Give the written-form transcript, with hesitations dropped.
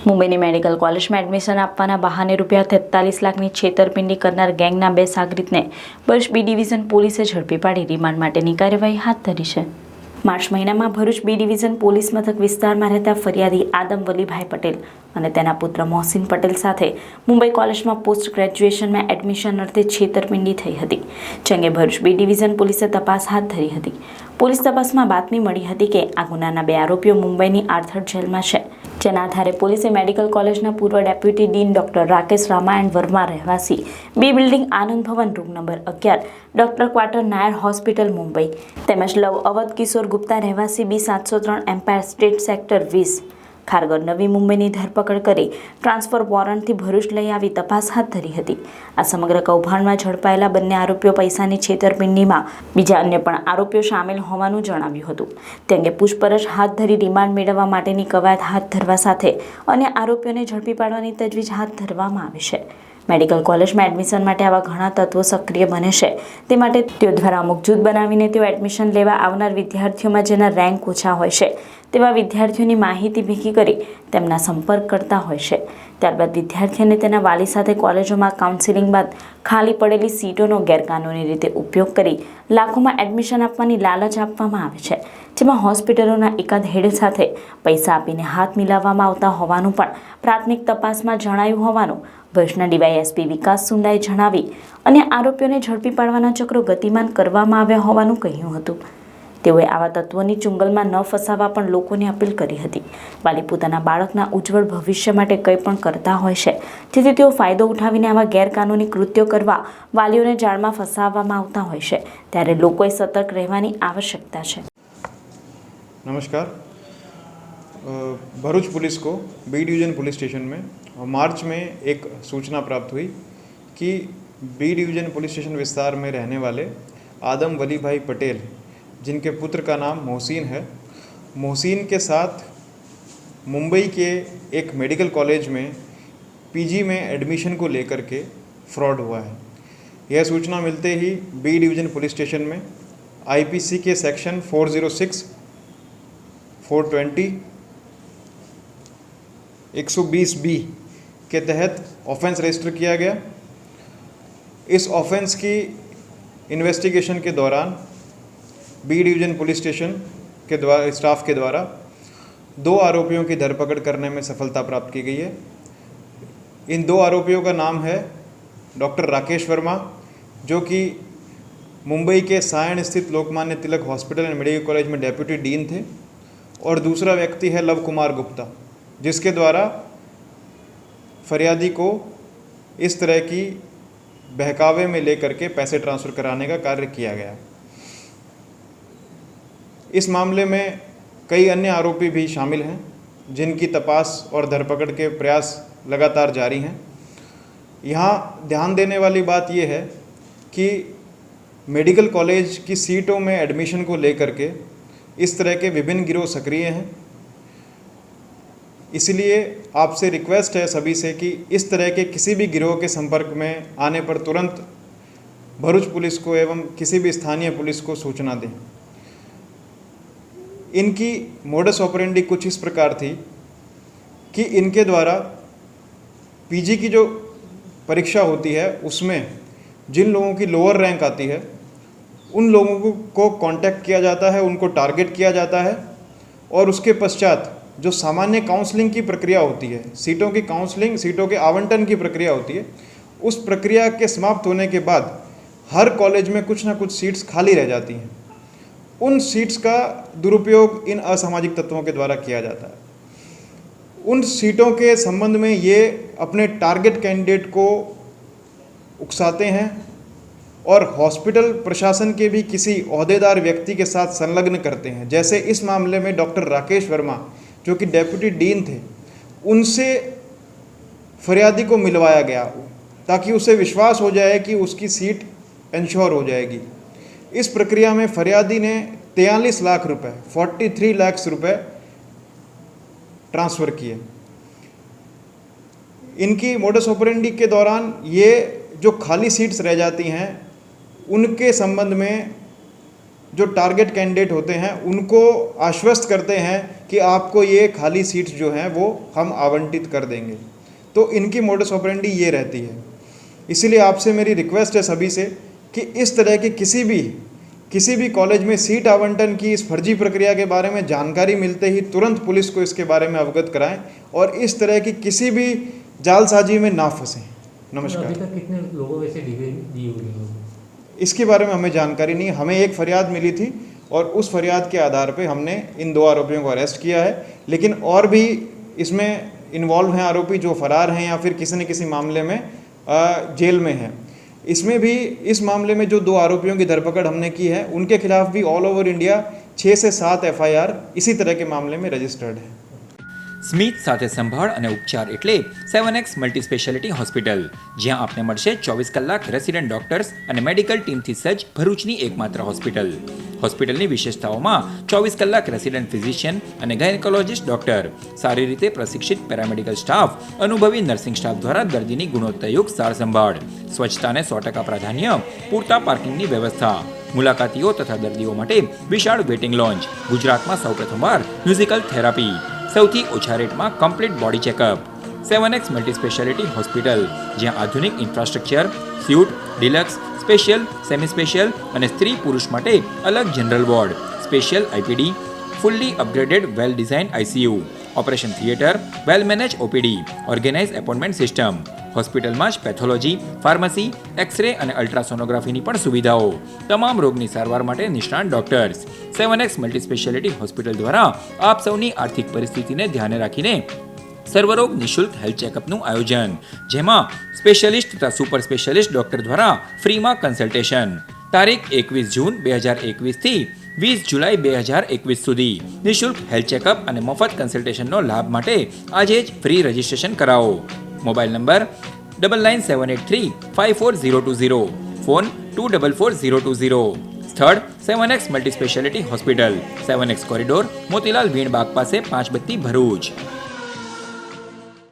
મુંબઈની મેડિકલ કોલેજમાં એડમિશન આપવાના બહાને ₹43 લાખની છેતરપિંડી કરનાર ગેંગના 2 સાગરીતને ભરૂચ બી ડિવિઝન પોલીસે ઝડપી પાડી રિમાન્ડ માટેની કાર્યવાહી હાથ ધરી છે। માર્ચ મહિનામાં ભરૂચ બી ડિવિઝન પોલીસ મથક વિસ્તારમાં રહેતા ફરિયાદી આદમ વલીભાઈ પટેલ અને તેના પુત્ર મોહસિન પટેલ સાથે મુંબઈ કોલેજમાં પોસ્ટ ગ્રેજ્યુએશનમાં એડમિશન અર્થે છેતરપિંડી થઈ હતી, જે અંગે ભરૂચ બી ડિવિઝન પોલીસે તપાસ હાથ ધરી હતી। પોલીસ તપાસમાં બાતમી મળી હતી કે આ ગુનાના 2 આરોપીઓ મુંબઈની આર્થર જેલમાં છે, જેના આધારે પોલીસે મેડિકલ કોલેજના પૂર્વ deputy dean doctor Rakesh Ramayan Verma રહેવાસી B building Anand Bhavan room number 11 doctor quarter Nair hospital Mumbai તેમજ લવ અવધ કિશોર ગુપ્તા રહેવાસી B 703 empire state sector 20 Kharghar Navi મુંબઈની ધરપકડ કરી ટ્રાન્સફર વોરંટથી ભરૂચ લઈ આવી તપાસ હાથ ધરી હતી। આ સમગ્ર કૌભાંડમાં ઝડપાયેલા બંને આરોપીઓ પૈસાની છેતરપિંડીમાં બીજા અન્ય પણ આરોપીઓ સામેલ હોવાનું જણાવ્યું હતું। તે અંગે પૂછપરછ હાથ ધરી રિમાન્ડ મેળવવા માટેની કવાયત હાથ ધરવા સાથે અન્ય આરોપીઓને ઝડપી પાડવાની તજવીજ હાથ ધરવામાં આવી છે। મેડિકલ કોલેજમાં એડમિશન માટે આવા ઘણા તત્વો સક્રિય બને છે, તે માટે તેઓ દ્વારા અમુક જૂથ બનાવીને તેઓ એડમિશન લેવા આવનાર વિદ્યાર્થીઓમાં જેના રેન્ક ઓછા હોય છે તેવા વિદ્યાર્થીઓની માહિતી ભેગી કરી તેમના સંપર્ક કરતા હોય છે। ત્યારબાદ વિદ્યાર્થીઓને તેના વાલી સાથે કોલેજોમાં કાઉન્સિલિંગ બાદ ખાલી પડેલી સીટોનો ગેરકાનૂની રીતે ઉપયોગ કરી લાખોમાં એડમિશન આપવાની લાલચ આપવામાં આવે છે, જેમાં હોસ્પિટલોના એકાદ હેડ સાથે પૈસા આપીને હાથ મિલાવવામાં આવતા હોવાનું પણ પ્રાથમિક તપાસમાં જણાયું હોવાનું ભરૂચના ડીવાયએસપી વિકાસ સુંડાએ જણાવી અને આરોપીઓને ઝડપી પાડવાના ચક્રો ગતિમાન કરવામાં આવ્યા હોવાનું કહ્યું હતું। તેઓએ આવા તત્વોની ચુંગલમાં ન ફસાવા પણ લોકોને અપીલ કરી હતી। વાલી પોતાના બાળકના ઉજ્જવળ ભવિષ્ય માટે કંઈ પણ કરતા હોય છે, જેથી તેઓ ફાયદો ઉઠાવીને આવા ગેરકાનૂની કૃત્યો કરવા વાલીઓને જાળમાં ફસાવવામાં આવતા હોય છે, ત્યારે લોકોએ સતર્ક રહેવાની આવશ્યકતા છે। नमस्कार। भरूच पुलिस को बी डिवीज़न पुलिस स्टेशन में मार्च में एक सूचना प्राप्त हुई कि बी डिवीज़न पुलिस स्टेशन विस्तार में रहने वाले आदम वली भाई पटेल, जिनके पुत्र का नाम मोहसिन है, मोहसिन के साथ मुंबई के एक मेडिकल कॉलेज में पीजी में एडमिशन को लेकर के फ्रॉड हुआ है। यह सूचना मिलते ही बी डिवीज़न पुलिस स्टेशन में आईपीसी के सेक्शन 406, 420, 120B के तहत ऑफेंस रजिस्टर किया गया। इस ऑफेंस की इन्वेस्टिगेशन के दौरान बी डिवीज़न पुलिस स्टेशन के द्वारा स्टाफ के द्वारा 2 आरोपियों की धरपकड़ करने में सफलता प्राप्त की गई है। इन 2 आरोपियों का नाम है डॉक्टर राकेश वर्मा, जो कि मुंबई के सायण स्थित Lokmanya Tilak hospital and medical college में डेप्यूटी डीन थे, और दूसरा व्यक्ति है लव कुमार गुप्ता, जिसके द्वारा फरियादी को इस तरह की बहकावे में लेकर के पैसे ट्रांसफ़र कराने का कार्य किया गया। इस मामले में कई अन्य आरोपी भी शामिल हैं, जिनकी तपास और धरपकड़ के प्रयास लगातार जारी हैं। यहाँ ध्यान देने वाली बात यह है कि मेडिकल कॉलेज की सीटों में एडमिशन को लेकर के इस तरह के विभिन्न गिरोह सक्रिय हैं। इसलिए आपसे रिक्वेस्ट है सभी से कि इस तरह के किसी भी गिरोह के संपर्क में आने पर तुरंत भरूच पुलिस को एवं किसी भी स्थानीय पुलिस को सूचना दें। इनकी मोडस ऑपरेंडी कुछ इस प्रकार थी कि इनके द्वारा पीजी की जो परीक्षा होती है उसमें जिन लोगों की लोअर रैंक आती है उन लोगों को कांटेक्ट किया जाता है, उनको टारगेट किया जाता है, और उसके पश्चात जो सामान्य काउंसलिंग की प्रक्रिया होती है, सीटों की काउंसलिंग, सीटों के आवंटन की प्रक्रिया होती है, उस प्रक्रिया के समाप्त होने के बाद हर कॉलेज में कुछ ना कुछ सीट्स खाली रह जाती हैं। उन सीट्स का दुरुपयोग इन असामाजिक तत्वों के द्वारा किया जाता है। उन सीटों के संबंध में ये अपने टारगेट कैंडिडेट को उकसाते हैं और हॉस्पिटल प्रशासन के भी किसी ओहदेदार व्यक्ति के साथ संलग्न करते हैं। जैसे इस मामले में डॉक्टर राकेश वर्मा, जो कि डेप्यूटी डीन थे, उनसे फरियादी को मिलवाया गया ताकि उसे विश्वास हो जाए कि उसकी सीट इंश्योर हो जाएगी। इस प्रक्रिया में फरियादी ने 43 लाख रुपए, 43 लाख रुपए ट्रांसफ़र किए। इनकी मोडस ऑपरेंडी के दौरान ये जो खाली सीट्स रह जाती हैं उनके संबंध में जो टारगेट कैंडिडेट होते हैं उनको आश्वस्त करते हैं कि आपको ये खाली सीट्स जो हैं वो हम आवंटित कर देंगे। तो इनकी मोडस ऑपरेंडी ये रहती है। इसीलिए आपसे मेरी रिक्वेस्ट है सभी से कि इस तरह की किसी भी कॉलेज में सीट आवंटन की इस फर्जी प्रक्रिया के बारे में जानकारी मिलते ही तुरंत पुलिस को इसके बारे में अवगत कराएं और इस तरह की किसी भी जालसाजी में ना फंसें। नमस्कार। अभी तक कितने लोगों वैसे दी हुई है? इसके बारे में हमें जानकारी नहीं है। हमें एक फरियाद मिली थी और उस फरियाद के आधार पे हमने इन 2 आरोपियों को अरेस्ट किया है, लेकिन और भी इसमें इन्वॉल्व हैं आरोपी जो फरार हैं या फिर किसी न किसी मामले में जेल में हैं। इसमें भी इस मामले में जो 2 आरोपियों की धरपकड़ हमने की है उनके खिलाफ भी ऑल ओवर इंडिया 6 से 7 FIR इसी तरह के मामले में रजिस्टर्ड है। સ્મિત સાથે સંભાળ અને ઉપચાર એટલે 7X મલ્ટી સ્પેશિયાલિટી હોસ્પિટલ, જ્યાં આપને મળશે 24 કલાક રેસિડેન્ટ ડોક્ટર્સ અને મેડિકલ ટીમથી સજ્જ ભરૂચની એકમાત્ર હોસ્પિટલ. હોસ્પિટલની વિશેષતાઓમાં 24 કલાક રેસિડેન્ટ ફિઝિશિયન અને ગાયનેકોલોજિસ્ટ ડોક્ટર, સારી રીતે પ્રશિક્ષિત પેરામેડિકલ સ્ટાફ, અનુભવી નર્સિંગ સ્ટાફ દ્વારા દર્દીની ગુણવત્તાયુક્ત સાર સંભાળ, સ્વચ્છતાને 100% પ્રાધાન્ય, પૂરતા પાર્કિંગની વ્યવસ્થા, મુલાકાતીઓ તથા દર્દીઓ માટે વિશાળ વેટિંગ લોન્જ, ગુજરાતમાં સૌપ્રથમવાર મ્યુઝિકલ થેરાપી, સૌથી ઓછા રેટમાં complete body checkup. 7X multi speciality hospital, જ્યાં આધુનિક infrastructure, suite, deluxe, special, semi special અને સ્ત્રી પુરુષ માટે અલગ general ward, special IPD, fully upgraded well design ICU, operation theatre, well manage OPD, organise appointment system. હોસ્પિટલમાં જ પેથોલોજી, ફાર્મસી, એક્સરે અને અલ્ટ્રાસોનોગ્રાફીની પણ સુવિધાઓ, તમામ રોગની સારવાર માટે નિષ્ણાત doctors. 7X multi speciality hospital દ્વારા આપ સૌની આર્થિક પરિસ્થિતિને ધ્યાને રાખીને સર્વરોગ નિઃશુલ્ક હેલ્થ ચેકઅપનું આયોજન, જેમાં સ્પેશિયાલિસ્ટ તથા સુપર સ્પેશિયાલિસ્ટ ડોક્ટર દ્વારા ફ્રીમાં કન્સલ્ટેશન. તારીખ 21 જૂન 2021 થી 20 જુલાઈ 2021 સુધી નિઃશુલ્ક હેલ્થ ચેકઅપ અને મફત કન્સલ્ટેશનનો લાભ માટે આજે જ ફ્રી રજિસ્ટ્રેશન કરાવો. Mobile number 9978354020, phone 244020. સ્થળ 7X multi speciality hospital, 7X corridor, Motilal વીણ બાગ પાસે 5 બત્તી, ભરૂચ.